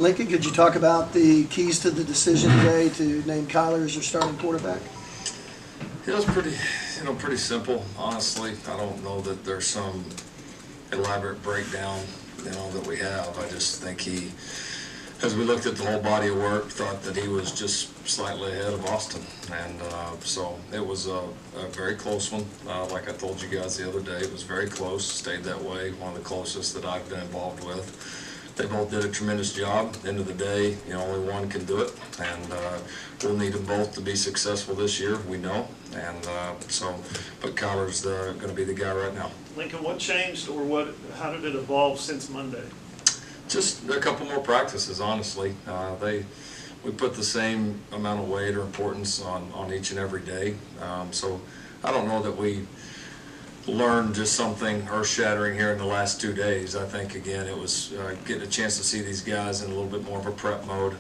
Lincoln, could you talk about the keys to the decision today to name Kyler as your starting quarterback? It was pretty, pretty simple, honestly. I don't know that there's some elaborate breakdown, that we have. I just think he, as we looked at the whole body of work, thought that he was just slightly ahead of Austin. And so it was a very close one. Like I told you guys the other day, it was very close, stayed that way, one of the closest that I've been involved with. They both did a tremendous job. At the end of the day, only one can do it, and we'll need them both to be successful this year, we know. And but Kyler's going to be the guy right now. Lincoln, what changed, or how did it evolve since Monday? Just a couple more practices, honestly. We put the same amount of weight or importance on each and every day. So I don't know that we learned just something earth-shattering here in the last 2 days. I think, again, it was getting a chance to see these guys in a little bit more of a prep mode,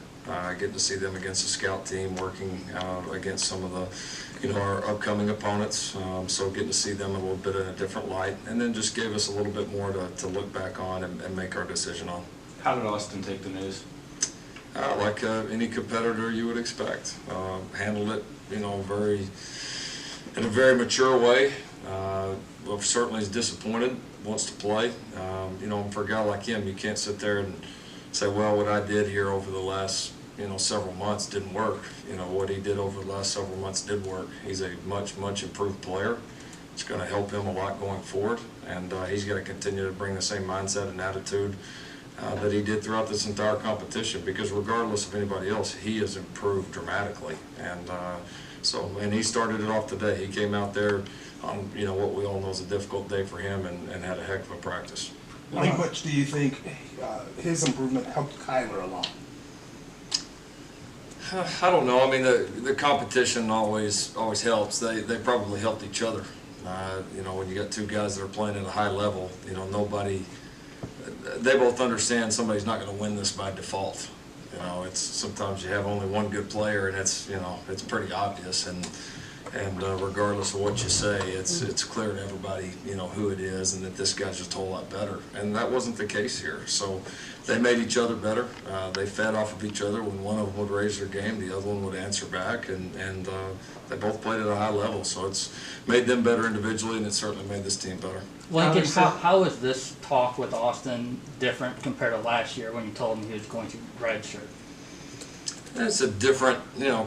getting to see them against a scout team, working against some of the, our upcoming opponents. So getting to see them a little bit in a different light, and then just gave us a little bit more to look back on and make our decision on. How did Austin take the news? Like any competitor you would expect. Handled it, in a very mature way. Well, certainly is disappointed, wants to play. For a guy like him, you can't sit there and say, well, what I did here over the last, several months didn't work. What he did over the last several months did work. He's a much, much improved player. It's going to help him a lot going forward, and he's got to continue to bring the same mindset and attitude that he did throughout this entire competition, because regardless of anybody else, he has improved dramatically. And and he started it off today. He came out there on what we all know is a difficult day for him, and had a heck of a practice. How much do you think his improvement helped Kyler along? I don't know. I mean, the competition always helps. They probably helped each other. When you got two guys that are playing at a high level, they both understand somebody's not going to win this by default. It's sometimes you have only one good player, and it's pretty obvious, and regardless of what you say, it's clear to everybody who it is, and that this guy's just a whole lot better. And that wasn't the case here. So they made each other better. They fed off of each other. When one of them would raise their game, the other one would answer back, and they both played at a high level. So it's made them better individually, and it certainly made this team better. Lincoln, how is this talk with Austin different compared to last year when you told him he was going to redshirt? It's a different,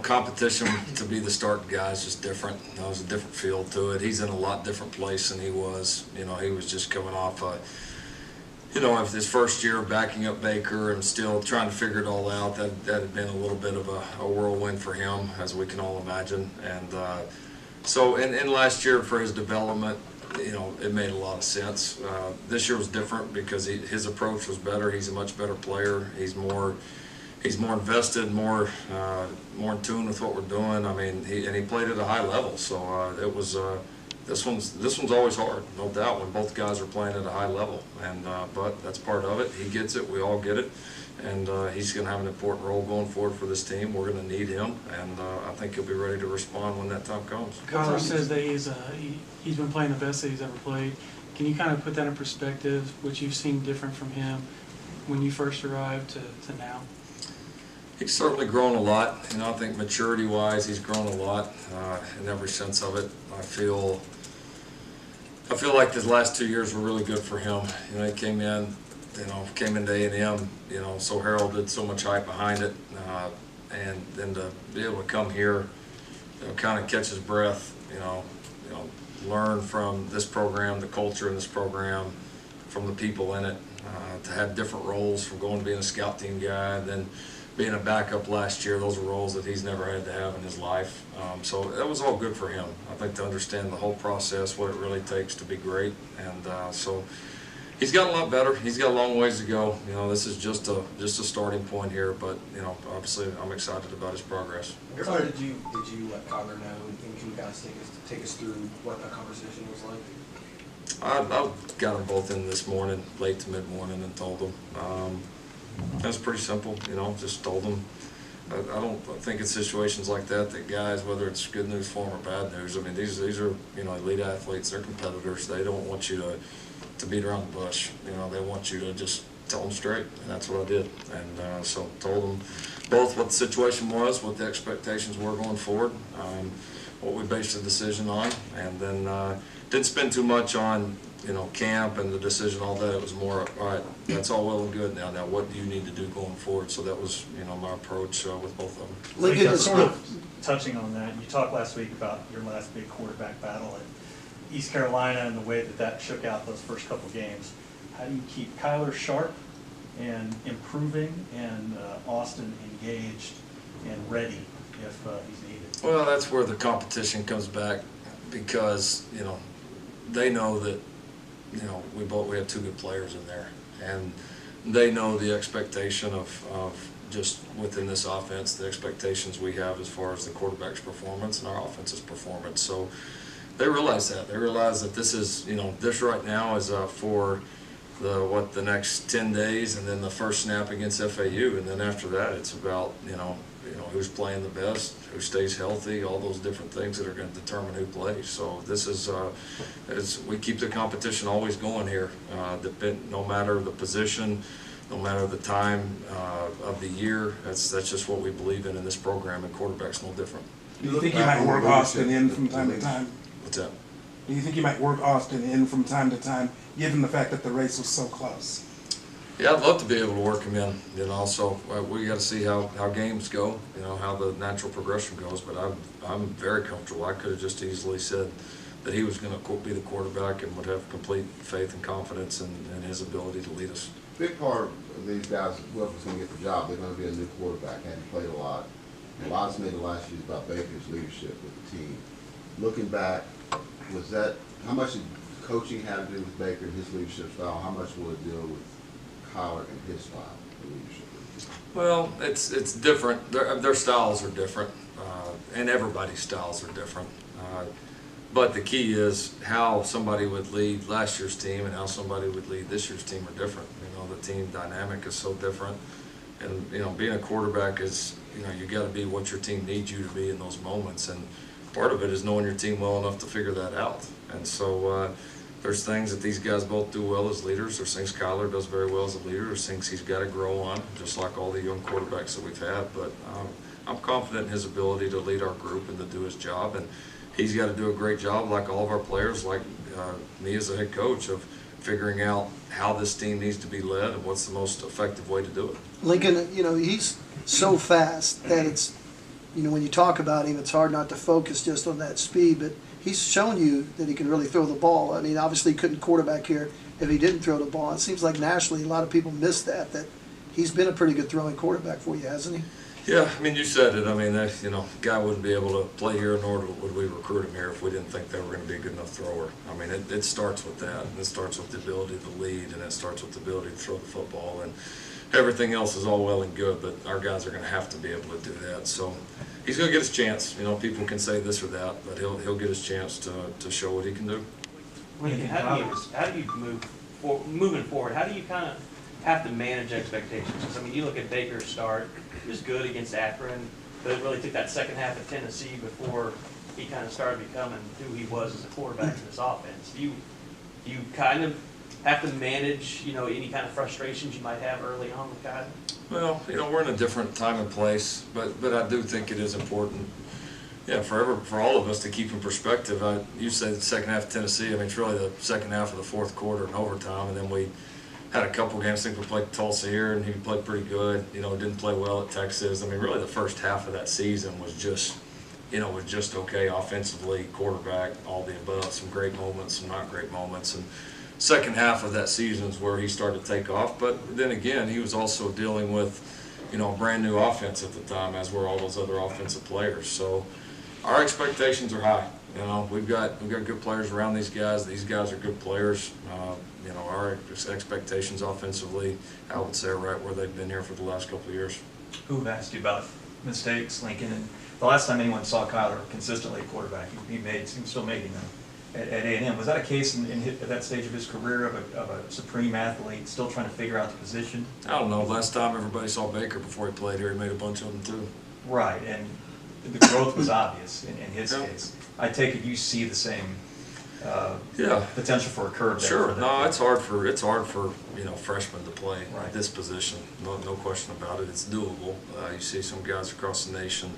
competition to be the starting guy is just different. There's a different feel to it. He's in a lot different place than he was. He was just coming off of his first year backing up Baker and still trying to figure it all out. That had been a little bit of a whirlwind for him, as we can all imagine. And in last year for his development, it made a lot of sense. This year was different because his approach was better. He's a much better player. He's more invested, more in tune with what we're doing. I mean, he played at a high level, so it was. This one's always hard, no doubt, when both guys are playing at a high level. And but that's part of it. He gets it. We all get it. And he's going to have an important role going forward for this team. We're going to need him, and I think he'll be ready to respond when that time comes. Kyler says that he's been playing the best that he's ever played. Can you kind of put that in perspective, what you've seen different from him when you first arrived to now? He's certainly grown a lot. I think maturity-wise, he's grown a lot in every sense of it. I feel like the last 2 years were really good for him. He came into A&M, so heralded, so much hype behind it, and then to be able to come here, kind of catch his breath, learn from this program, the culture in this program, from the people in it, to have different roles, from going to being a scout team guy, and then being a backup last year. Those are roles that he's never had to have in his life. So that was all good for him. I think to understand the whole process, what it really takes to be great, and so he's got a lot better. He's got a long ways to go. This is just a starting point here, but obviously I'm excited about his progress. How did you let Kyler know, and can you guys take us through what that conversation was like? I got them both in this morning, late to mid-morning, and told them. It was pretty simple, just told them. I don't think in situations like that guys, whether it's good news for them or bad news, I mean, these are, elite athletes, they're competitors. They don't want you to beat around the bush. They want you to just tell them straight, and that's what I did. And so told them both what the situation was, what the expectations were going forward, what we based the decision on, and then didn't spend too much on, camp and the decision, all that. It was more, all right, that's all well and good now. Now, what do you need to do going forward? So that was, my approach with both of them. Lincoln is Sort of touching on that, you talked last week about your last big quarterback battle at East Carolina and the way that shook out those first couple games. How do you keep Kyler sharp and improving and Austin engaged and ready if he's needed? Well, that's where the competition comes back because, they know that, we have two good players in there, and they know the expectation of just within this offense, the expectations we have as far as the quarterback's performance and our offense's performance. So they realize that. They realize that this is, this right now is for the next 10 days, and then the first snap against FAU, and then after that it's about, who's playing the best, who stays healthy, all those different things that are going to determine who plays. So this is, we keep the competition always going here, no matter the position, no matter the time of the year. That's just what we believe in this program, and quarterback's no different. Do you think you might work Austin in from time to time? What's that? Do you think you might work Austin in from time to time, given the fact that the race was so close? Yeah, I'd love to be able to work him in. So we got to see how games go, how the natural progression goes. But I'm very comfortable. I could have just easily said that he was going to be the quarterback and would have complete faith and confidence in his ability to lead us. Big part of these guys, whoever's going to get the job, they're going to be a new quarterback. Hadn't played a lot. A lot's made the last few about Baker's leadership with the team. Looking back, how much did coaching have to do with Baker and his leadership style? How much will it deal with Kyler and his style of leadership? Well, it's different. Their styles are different, and everybody's styles are different. But the key is how somebody would lead last year's team and how somebody would lead this year's team are different. The team dynamic is so different, and being a quarterback is you got to be what your team needs you to be in those moments, and part of it is knowing your team well enough to figure that out. And so there's things that these guys both do well as leaders. There's things Kyler does very well as a leader. There's things he's got to grow on, just like all the young quarterbacks that we've had. But I'm confident in his ability to lead our group and to do his job. And he's got to do a great job, like all of our players, like me as a head coach, of figuring out how this team needs to be led and what's the most effective way to do it. Lincoln, he's so fast that it's, when you talk about him, it's hard not to focus just on that speed, but he's shown you that he can really throw the ball. I mean, obviously he couldn't quarterback here if he didn't throw the ball. It seems like nationally a lot of people miss that he's been a pretty good throwing quarterback for you, hasn't he? Yeah, you said it. Guy wouldn't be able to play here, nor would we recruit him here if we didn't think they were going to be a good enough thrower. It starts with that. It starts with the ability to lead, and it starts with the ability to throw the football. And everything else is all well and good, but our guys are going to have to be able to do that. So he's going to get his chance. People can say this or that, but he'll get his chance to show what he can do. Lincoln, how do you moving forward? How do you kind of have to manage expectations? Because you look at Baker's start; he was good against Akron, but it really took that second half of Tennessee before he kind of started becoming who he was as a quarterback in this offense. Do you kind of have to manage, any kind of frustrations you might have early on with Kyler? Well, we're in a different time and place, but I do think it is important, for all of us to keep in perspective. You said the second half of Tennessee. It's really the second half of the fourth quarter and overtime, and then we had a couple games. I think we played Tulsa here, and he played pretty good. Didn't play well at Texas. Really the first half of that season was just okay offensively, quarterback, all the above. Some great moments, some not great moments, and second half of that season is where he started to take off. But then again, he was also dealing with, a brand new offense at the time, as were all those other offensive players. So our expectations are high. We've got good players around these guys. These guys are good players. Our expectations offensively, I would say, are right where they've been here for the last couple of years. Who have asked you about mistakes, Lincoln? And the last time anyone saw Kyler consistently at quarterback, he was still making them at A&M. Was that a case at that stage of his career of a supreme athlete still trying to figure out the position? I don't know. Last time everybody saw Baker before he played here, he made a bunch of them too. Right, and the growth was obvious in his case. I take it you see the same Yeah. potential for a curve there. Sure. for them. No, it's hard for freshmen to play Right. at this position. No question about it. It's doable. You see some guys across the nation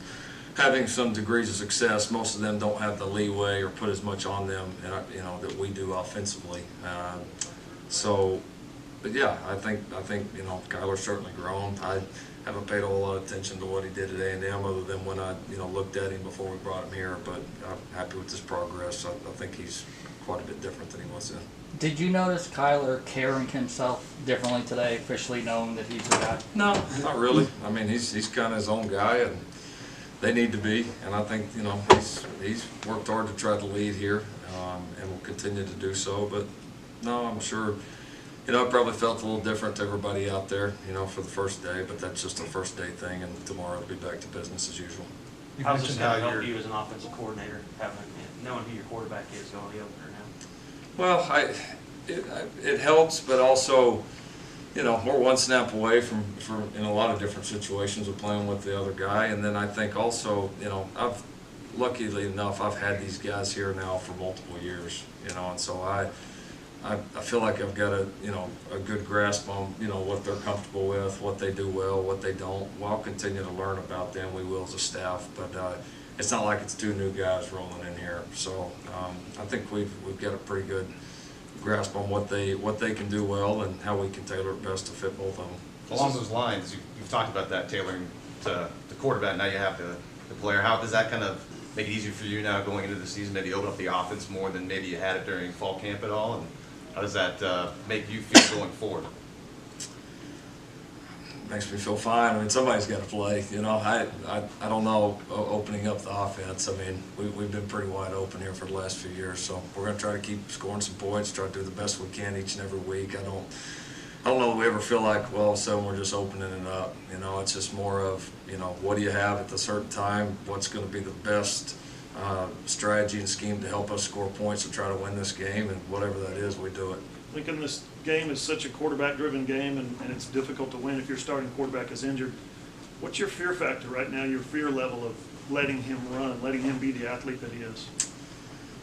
having some degrees of success. Most of them don't have the leeway or put as much on them, that we do offensively. But yeah, I think Kyler's certainly grown. I haven't paid a whole lot of attention to what he did at A&M other than when I looked at him before we brought him here. But I'm happy with his progress. I think he's quite a bit different than he was then. Did you notice Kyler carrying himself differently today, officially knowing that he's the guy? No, not really. I mean, he's kind of his own guy, and they need to be. And I think he's worked hard to try to lead here, and will continue to do so. But no, I'm sure. It probably felt a little different to everybody out there, for the first day. But that's just a first day thing, and tomorrow it'll be back to business as usual. How's this going to help you as an offensive coordinator, knowing who your quarterback is going to the opener now? Well, it helps, but also, we're one snap away from in a lot of different situations of playing with the other guy. And then I think also, luckily enough, I've had these guys here now for multiple years, and so I feel like I've got a good grasp on, what they're comfortable with, what they do well, what they don't. Well, I'll continue to learn about them. We will as a staff, but it's not like it's two new guys rolling in here. So I think we've got a pretty good grasp on what they can do well and how we can tailor it best to fit both of them. Along those lines, you've talked about that tailoring to the quarterback. Now you have the player. How does that kind of make it easier for you now going into the season? Maybe open up the offense more than maybe you had it during fall camp at all? And how does that make you feel going forward? Makes me feel fine. I mean, somebody's got to play. I don't know opening up the offense. I mean, we've been pretty wide open here for the last few years, so we're going to try to keep scoring some points, try to do the best we can each and every week. I don't know that we ever feel like, well, all of a sudden we're just opening it up. It's just more of, what do you have at a certain time? What's going to be the best strategy and scheme to help us score points and try to win this game, and whatever that is, we do it. Lincoln, this game is such a quarterback-driven game, and it's difficult to win if your starting quarterback is injured. What's your fear factor right now, your fear level of letting him run, letting him be the athlete that he is?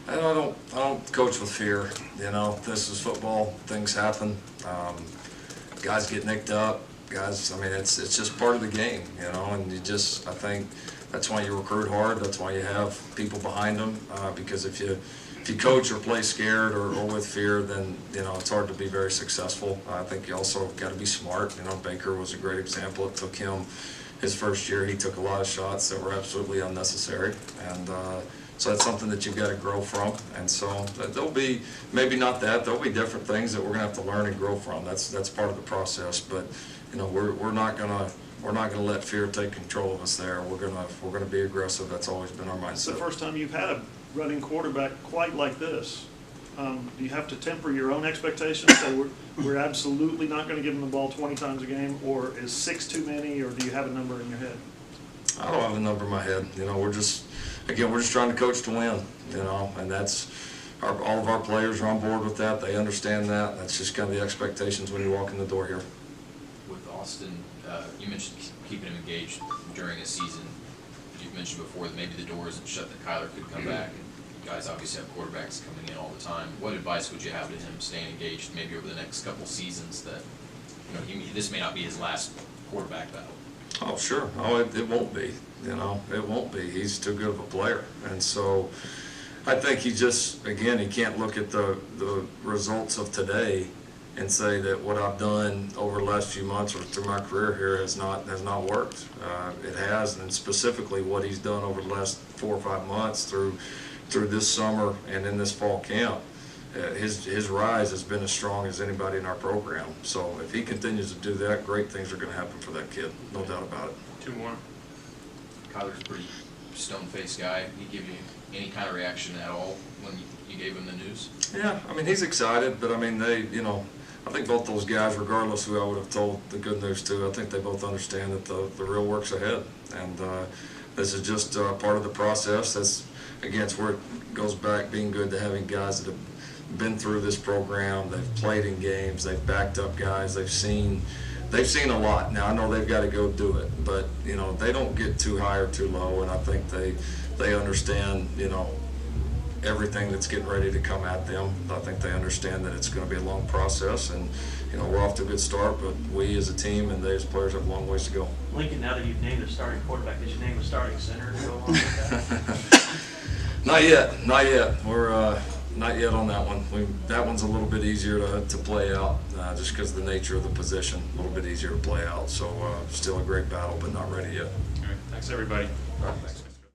I don't coach with fear. This is football. Things happen. Guys get nicked up. Guys, I mean, it's just part of the game, and I think that's why you recruit hard. That's why you have people behind them, because if you coach or play scared or with fear, then it's hard to be very successful. I think you also got to be smart. Baker was a great example. It took him his first year. He took a lot of shots that were absolutely unnecessary, and so that's something that you've got to grow from. And so there'll be maybe not that. There'll be different things that we're going to have to learn and grow from. That's part of the process. But we're not gonna let fear take control of us there. We're gonna be aggressive. That's always been our mindset. It's the first time you've had a running quarterback quite like this. Do you have to temper your own expectations? Say we're absolutely not going to give him the ball 20 times a game, or is 6 too many, or do you have a number in your head? I don't have a number in my head. We're just trying to coach to win. And that's all of our players are on board with that. They understand that. That's just kind of the expectations when you walk in the door here. With Austin, you mentioned keeping him engaged during a season. You've mentioned before that maybe the door isn't shut, that Kyler could come back. And you guys obviously have quarterbacks coming in all the time. What advice would you have to him staying engaged maybe over the next couple seasons that, this may not be his last quarterback battle? Oh, sure. Oh, it won't be. It won't be. He's too good of a player. And so I think he can't look at the results of today and say that what I've done over the last few months or through my career here has not worked. It has, and specifically what he's done over the last 4 or 5 months through this summer and in this fall camp. His rise has been as strong as anybody in our program. So if he continues to do that, great things are going to happen for that kid, no doubt about it. 2 more. Kyler's a pretty stone-faced guy. Did he give you any kind of reaction at all when you gave him the news? Yeah, I mean, he's excited, but I mean, I think both those guys, regardless who I would have told the good news to, I think they both understand that the real work's ahead. And this is just part of the process. That's, again, it's where it goes back, being good to having guys that have been through this program. They've played in games. They've backed up guys. They've seen a lot. Now, I know they've got to go do it, but, they don't get too high or too low, and I think they understand, everything that's getting ready to come at them. I think they understand that it's going to be a long process, and we're off to a good start, but we as a team and they as players have a long ways to go. Lincoln, now that you've named a starting quarterback, did you name a starting center to go along with that? Not yet, not yet. We're not yet on that one. That one's a little bit easier to play out, just because of the nature of the position. A little bit easier to play out. So still a great battle, but not ready yet. All right, thanks, everybody. All right, thanks.